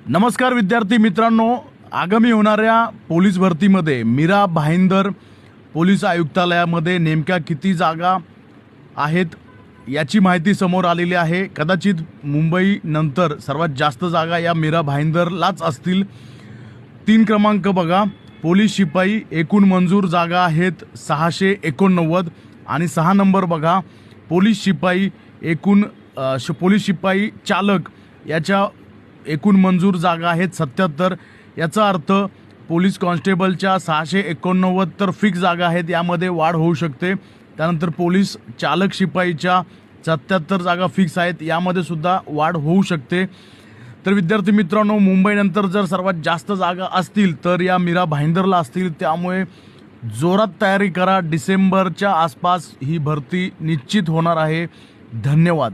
नमस्कार विद्यार्थी मित्रांनो, आगामी होणाऱ्या पोलीस भरतीमध्ये मीरा भाईंदर पोलीस आयुक्तालयामध्ये नेमक्या किती जागा आहेत याची माहिती समोर आलेली आहे। कदाचित मुंबई नंतर सर्वात जास्त जागा या मीरा भाईंदरलाच असतील। 3 क्रमांक बघा, पोलीस शिपाई एकूण मंजूर जागा आहेत 689 आणि 6 नंबर बघा, पोलीस शिपाई एकूण पोलीस शिपाई चालक याच्या एकूण मंजूर जागा आहेत 77। याचा अर्थ पोलीस कॉन्स्टेबलच्या 689 तर फिक्स जागा आहेत, यामध्ये वाढ होऊ शकते। त्यानंतर पोलीस चालक शिपाईच्या 77 जागा फिक्स आहेत, यामध्ये सुद्धा वाढ होऊ शकते। तर विद्यार्थी मित्रांनो, मुंबईनंतर जर सर्वात जास्त जागा असतील तर या मीरा भाईंदरला असतील, त्यामुळे जोरात तयारी करा। डिसेंबरच्या आसपास ही भरती निश्चित होणार आहे। धन्यवाद।